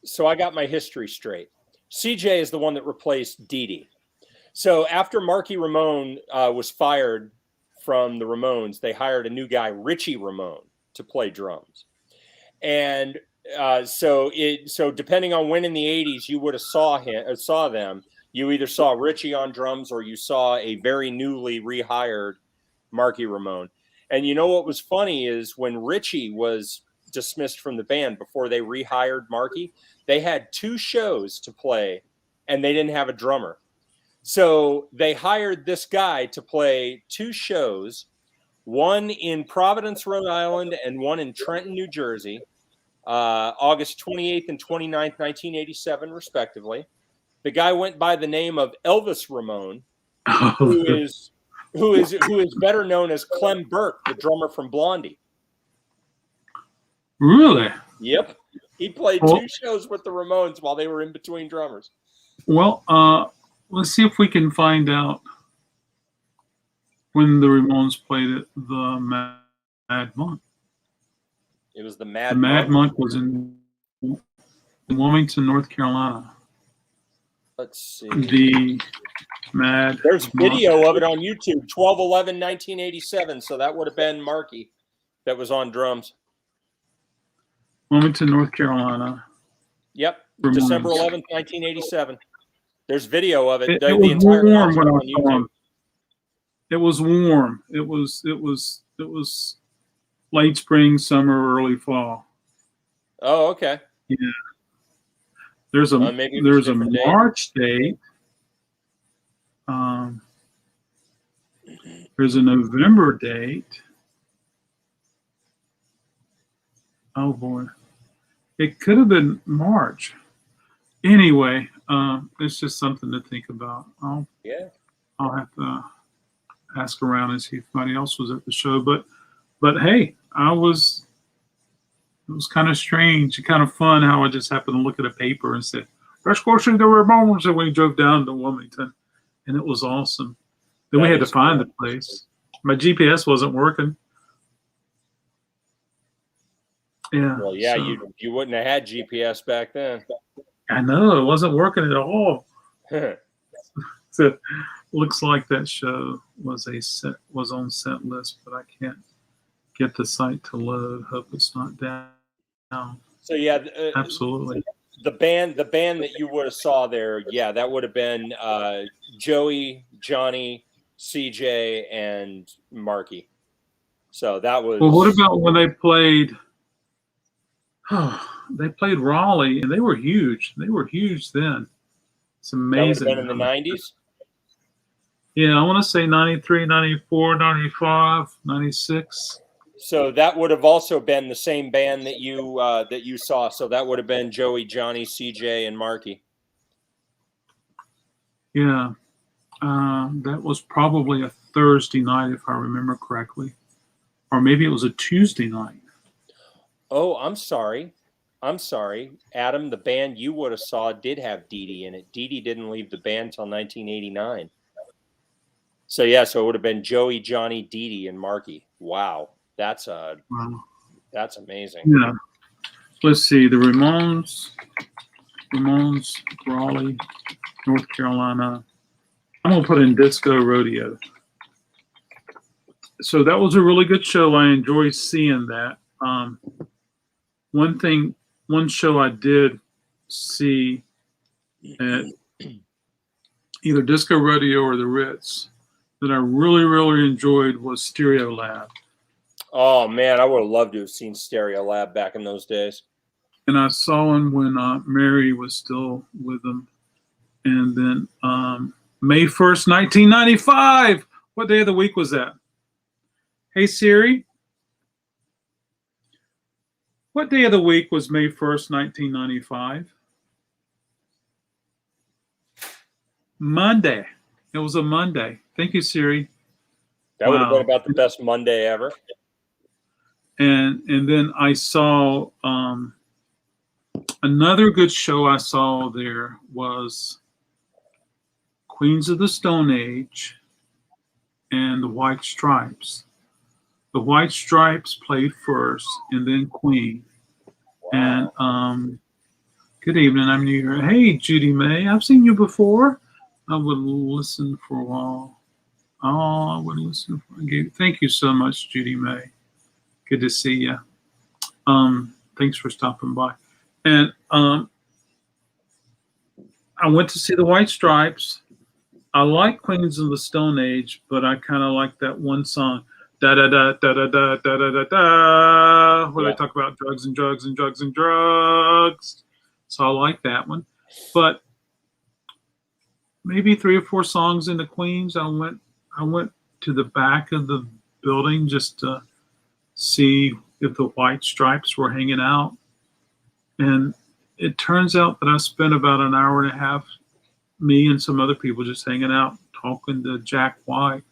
So I got my history straight. CJ is the one that replaced Dee Dee. So after Marky Ramone was fired from the Ramones, they hired a new guy, Richie Ramone, to play drums. And so depending on when in the 80s you would have saw them, you either saw Richie on drums or you saw a very newly rehired Marky Ramone. And what was funny is when Richie was dismissed from the band before they rehired Marky, they had 2 shows to play and they didn't have a drummer. So they hired this guy to play 2 shows, one in Providence, Rhode Island, and one in Trenton, New Jersey, August 28th and 29th, 1987, respectively. The guy went by the name of Elvis Ramone, who is better known as Clem Burke, the drummer from Blondie. Really? Yep. He played 2 shows with the Ramones while they were in between drummers. Well, let's see if we can find out when the Ramones played at the Mad Monk. It was the Mad Monk was in Wilmington, North Carolina. Let's see. The Mad There's Monk. video of it on YouTube, 12/11/1987. So that would have been Marky that was on drums. Wilmington, North Carolina. Yep. Ramones. December 11th, 1987. There's video of it. It the was entire warm when I on saw YouTube. him. It was warm. It was late spring, summer, early fall. Oh, okay. Yeah. There's a March date. There's a November date. Oh boy. It could have been March. Anyway, it's just something to think about. I'll have to ask around and see if anybody else was at the show. But hey, it was kind of strange, kind of fun how I just happened to look at a paper and said, let's go see the Ramones. And we drove down to Wilmington, and it was awesome. Then we had to find the place. My GPS wasn't working. Yeah. Well, yeah, so, you wouldn't have had GPS back then. I know it wasn't working at all. So looks like that show was on set list, but I can't get the site to load. Hope it's not down. So yeah, Absolutely. the band that you would have saw there, yeah, that would have been Joey, Johnny, CJ, and Marky. So that was. Well, what about when they played? They played Raleigh, and they were huge. They were huge then. It's amazing. That would have been in the 90s? Yeah, I want to say 93, 94, 95, 96. So that would have also been the same band that you saw. So that would have been Joey, Johnny, CJ, and Marky. Yeah, that was probably a Thursday night, if I remember correctly, or maybe it was a Tuesday night. Oh, I'm sorry, Adam. The band you would have saw did have Dee Dee in it. Dee Dee didn't leave the band until 1989. So yeah, so it would have been Joey, Johnny, Dee Dee, and Marky. Wow, that's amazing. Yeah. Let's see, the Ramones, Raleigh, North Carolina. I'm gonna put in Disco Rodeo. So that was a really good show. I enjoyed seeing that. One show I did see at either Disco Rodeo or the Ritz that I really, really enjoyed was Stereo Lab. Oh man, I would have loved to have seen Stereo Lab back in those days. And I saw him when Mary was still with him. And then May 1st, 1995. What day of the week was that? Hey Siri, what day of the week was May 1st, 1995? Monday. It was a Monday. Thank you, Siri. That would have been about the best Monday ever. And then I saw another good show I saw there was Queens of the Stone Age and the White Stripes. The White Stripes played first, and then Queen. Wow. And good evening, I'm new here. Hey, Judy May, I've seen you before. I would listen for a while. Oh, I would listen. Thank you so much, Judy May. Good to see you. Thanks for stopping by. And I went to see the White Stripes. I like Queens of the Stone Age, but I kind of like that one song. Da da da da da da da da da da, where they talk about drugs and drugs and drugs and drugs. So I like that one. But maybe 3 or 4 songs into Queens, I went to the back of the building just to see if the White Stripes were hanging out. And it turns out that I spent about an hour and a half, me and some other people just hanging out, talking to Jack White.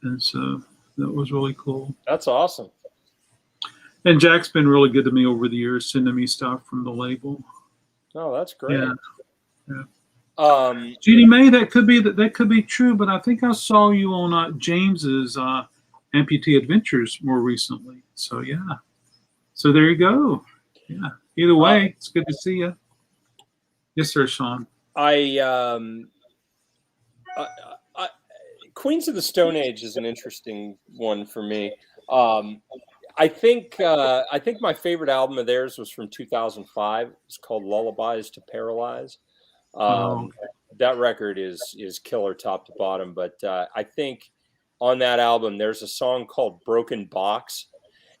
And so that was really cool. That's awesome. And Jack's been really good to me over the years, sending me stuff from the label. Oh, that's great. Yeah. Judy May, that could be true, but I think I saw you on James's Amputee Adventures more recently. So yeah. So there you go. Yeah. Either way, it's good to see you. Yes, sir, Shawn. Queens of the Stone Age is an interesting one for me. I think my favorite album of theirs was from 2005. It's called Lullabies to Paralyze. That record is killer top to bottom. But I think on that album there's a song called Broken Box,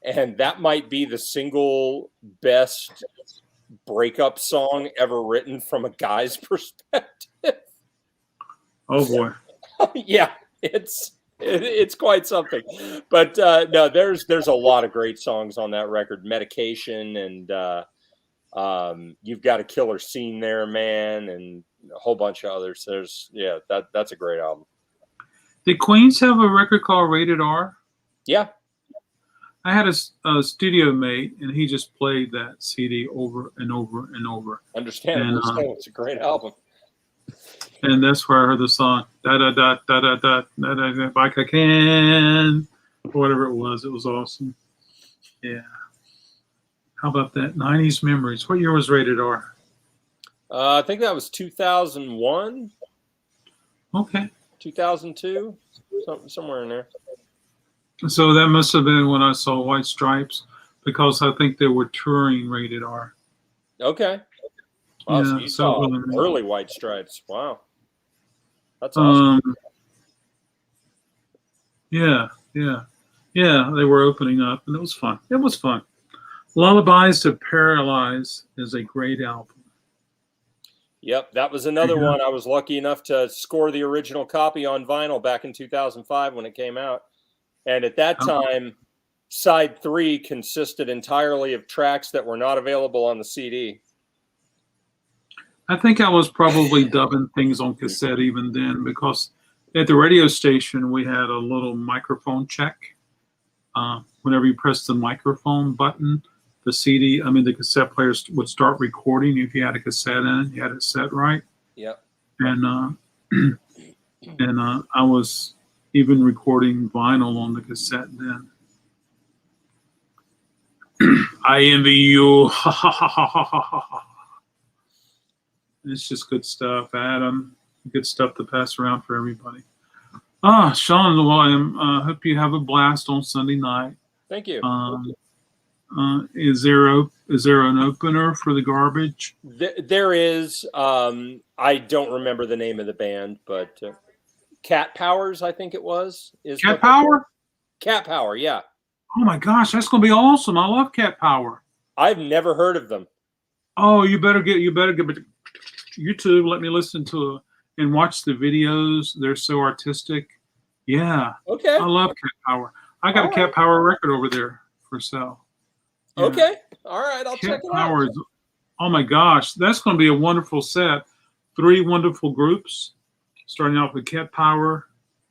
and that might be the single best breakup song ever written from a guy's perspective. Oh boy. Yeah, it's quite something. But no, there's a lot of great songs on that record. Medication and You've Got a Killer Scene There, Man, and a whole bunch of others. That's a great album. Did Queens have a record called Rated R? Yeah. I had a studio mate, and he just played that CD over and over and over. Understandable. It's a great album. And that's where I heard the song da da da da da da da da da like I can, or whatever it was. It was awesome. Yeah. How about that? 90s memories. What year was rated R? I think that was 2001, Okay. 2002, somewhere in there. So that must have been when I saw White Stripes, because I think they were touring rated R. Okay. Wow, so Yeah, you so saw really, early White Stripes. Wow. That's awesome. Yeah, they were opening up, and it was fun. It was fun. Lullabies to Paralyze is a great album. Yep, that was another one. I was lucky enough to score the original copy on vinyl back in 2005 when it came out. And at that time, side 3 consisted entirely of tracks that were not available on the CD. I think I was probably dubbing things on cassette even then, because at the radio station we had a little microphone check. Whenever you press the microphone button, the cassette players would start recording if you had a cassette in it, you had it set right. Yep. And I was even recording vinyl on the cassette then. I envy you. It's just good stuff, Adam. Good stuff to pass around for everybody. Shawn, well, I hope you have a blast on Sunday night. Thank you. Is there an opener for the garbage? There is. I don't remember the name of the band, but Cat Powers, I think it was. Cat Power? Cat Power, yeah. Oh my gosh, that's gonna be awesome! I love Cat Power. I've never heard of them. Oh, you better get YouTube. Let me listen to and watch the videos. They're so artistic. Yeah. Okay. I love Cat Power. I got a Cat Power record over there for sale. Yeah. Okay. All right. I'll check it out. Oh my gosh, that's going to be a wonderful set. 3 wonderful groups, starting off with Cat Power,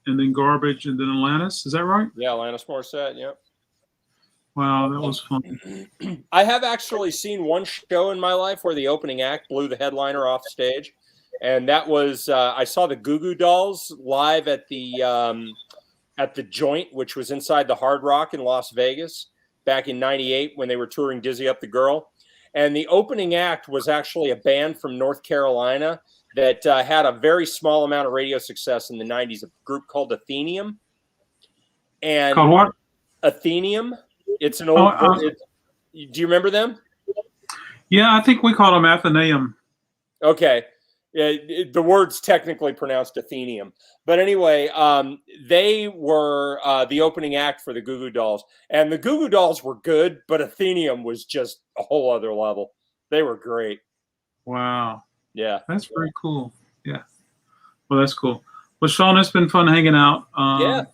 and then Garbage, and then Atlantis. Is that right? Yeah, Alanis Morissette. Yep. Wow, that was fun. I have actually seen one show in my life where the opening act blew the headliner off stage, and that was I saw the Goo Goo Dolls live at the Joint, which was inside the Hard Rock in Las Vegas back in '98 when they were touring Dizzy Up the Girl. And the opening act was actually a band from North Carolina that had a very small amount of radio success in the '90s, a group called Athenium. And called what? Athenium. It's an old. Do you remember them? Yeah, I think we called them Athenium. Okay. The word's technically pronounced Athenium. But anyway, they were the opening act for the Goo Goo Dolls. And the Goo Goo Dolls were good, but Athenium was just a whole other level. They were great. Wow. Yeah. That's very cool. Yeah. Well, that's cool. Well, Shawn, it's been fun hanging out. Yeah.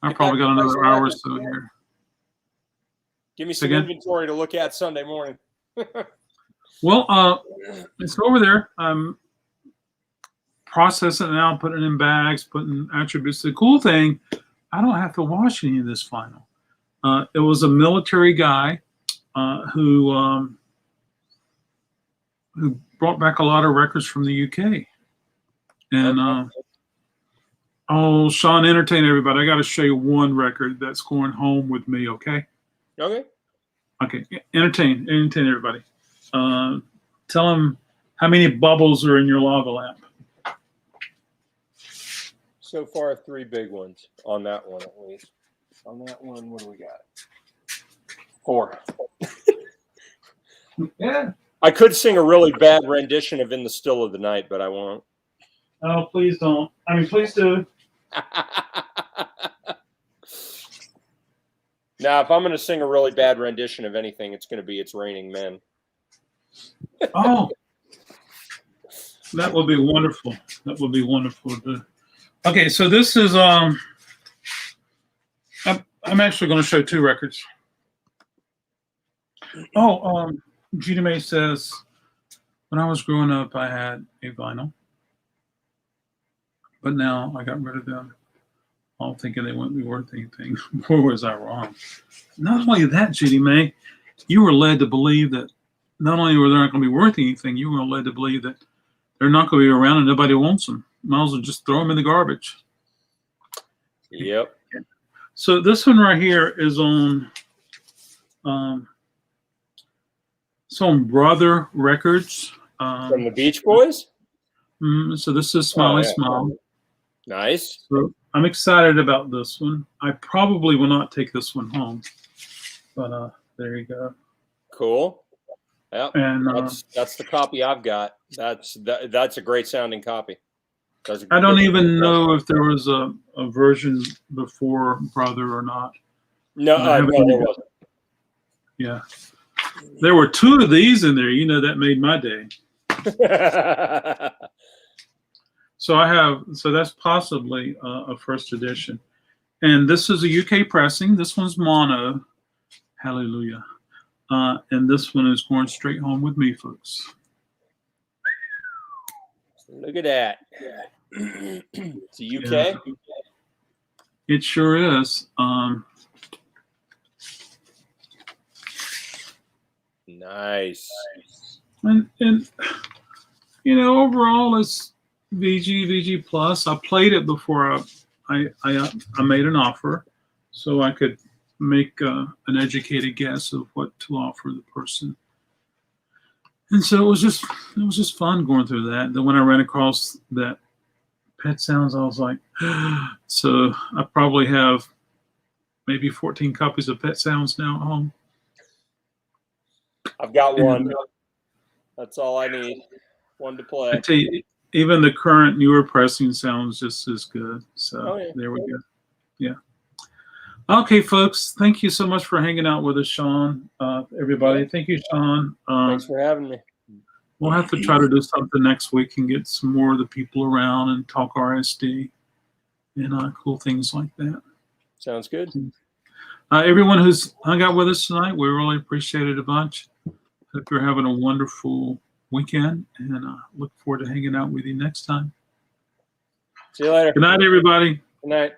I probably got another hour or so here. Give me some inventory to look at Sunday morning. Well, it's over there. I'm processing it now, putting it in bags, putting attributes. The cool thing, I don't have to wash any of this vinyl. It was a military guy who brought back a lot of records from the UK. And Shawn, entertain everybody. I got to show you one record that's going home with me. Okay. Okay. Okay. Entertain everybody. Tell them how many bubbles are in your lava lamp. So far, 3 big ones on that one, at least. On that one, what do we got? 4. Yeah. I could sing a really bad rendition of In the Still of the Night, but I won't. Oh, please don't. I mean, please do. Now, if I'm going to sing a really bad rendition of anything, it's going to be It's Raining Men. Oh, that would be wonderful. That would be wonderful. Okay, so this is I'm actually going to show 2 records. Oh, Gina May says, when I was growing up, I had a vinyl, but now I got rid of them, all thinking they wouldn't be worth anything. Boy, was I wrong. Not only that, Gina May, you were led to believe that not only were they not going to be worth anything, you were led to believe that they're not going to be around and nobody wants them. Might as well just throw them in the garbage. Yep. So this one right here is on It's on Brother Records. From the Beach Boys? So this is Smiley Smile. Nice. So I'm excited about this one. I probably will not take this one home, but there you go. Cool. Yeah, and that's the copy I've got. That's a great sounding copy. I don't even know if there was a version before Brother or not. No, no, there wasn't. Yeah, there were 2 of these in there. You know, that made my day. So that's possibly a first edition, and this is a UK pressing. This one's mono. Hallelujah. And this one is going straight home with me, folks. Look at that. It's a UK. Yeah. It sure is. Nice. And you know, overall, it's VG plus. I played it before I made an offer, so I could make an educated guess of what to offer the person. And so it was just fun going through that. Then when I ran across that Pet Sounds, I was like, so I probably have maybe 14 copies of Pet Sounds now at home. I've got one. That's all I need. One to play. I tell you, even the current newer pressing sounds just as good. So there we go. Yeah. Okay, folks. Thank you so much for hanging out with us, Shawn. Everybody, thank you, Shawn. Thanks for having me. We'll have to try to do something next week and get some more of the people around and talk RSD and cool things like that. Sounds good. Everyone who's hung out with us tonight, we really appreciate it a bunch. Hope you're having a wonderful weekend, and look forward to hanging out with you next time. See you later. Good night, everybody. Good night.